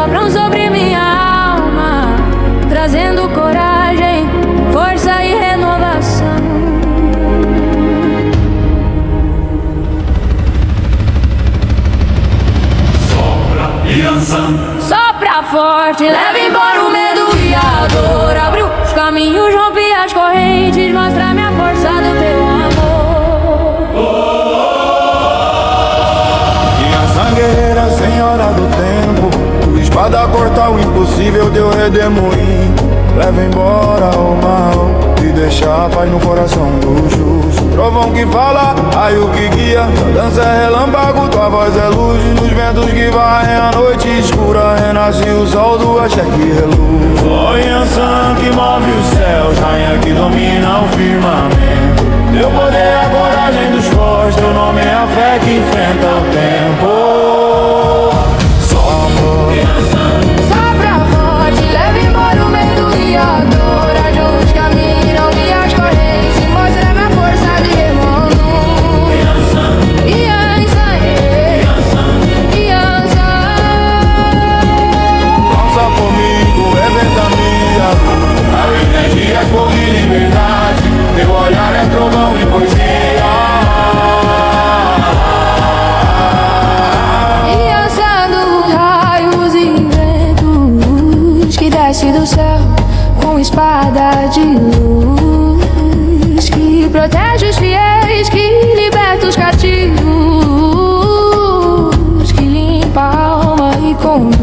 sopram sobre minha alma, trazendo coragem, força e renovação. Sopra, Yansan. Sopra forte, leva embora o medo e a dor. Abre os caminhos, rompe as correntes, mostra-me a força do teu amor. Yansan, guerreira, senhora do tempo, tua espada corta o impossível, teu redemoinho leva embora o mal e deixa a paz no coração do justo. Trovão que fala, raio que guia, tua dança é relâmpago, tua voz é luz. Nos ventos que varrem a noite escura, renasce o sol do axé que reluz. Ó Yansan que move os céus, rainha que domina o firmamento. Teu poder é a coragem dos fortes, teu nome é a fé que enfrenta o tempo. Sopra forte, leva embora o medo e a dor. Ajuda os caminhos, rompe as correntes, mostra-me a força de remono. Yansan, Yansan. Dança comigo, é ventania, a energia é fogo e liberdade. Teu olhar é trovão e poesia. Yansan dos raios e ventos que desce do céu com espada de luz, que protege os fiéis, que liberta os cativos, que limpa a alma e conduz.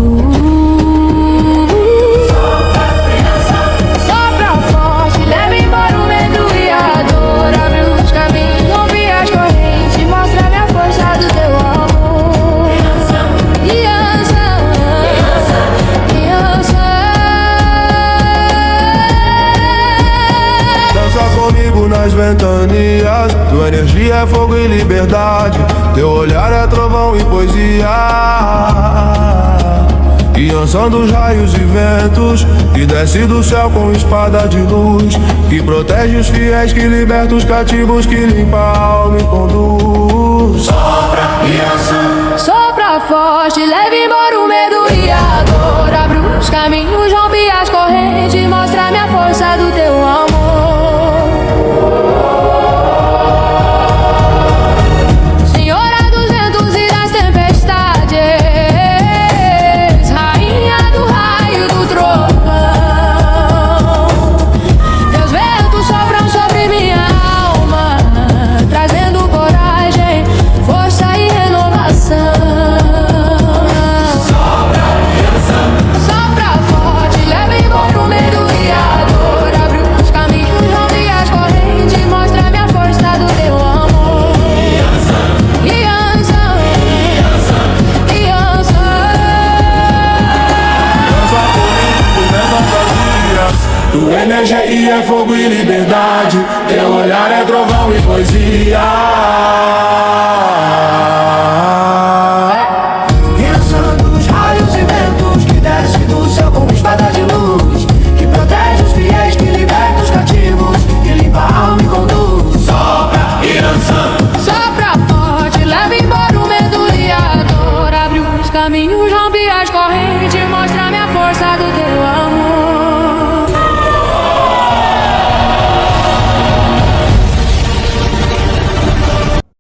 Sopra forte, leva embora o medo e a dor. Abre os caminhos, rompe as correntes, mostra-me a força do teu amor. Yansan, Yansan. Dança comigo nas ventanias, tua energia é fogo e liberdade. Teu olhar é trovão e poesia. Yansan dos raios e ventos, que desce do céu com espada de luz, que protege os fiéis, que liberta os cativos, que limpa a alma e conduz. Sopra, Yansan. Sopra forte, leva embora o medo e a dor. Abre os caminhos, rompe as correntes, mostra-me a força do teu amor. Senhora dos ventos e das tempestades, rainha do raio do trovão. Teus ventos sopram sobre minha alma, trazendo coragem, força e renovação. Sopra forte, leva embora o medo e a dor. Abre os caminhos, rompe as correntes, mostra-me a força do teu amor. Yansan, Yansan. Dança comigo nas fantasias, tua energia é fogo e liberdade. Teu olhar é trovão e poesia.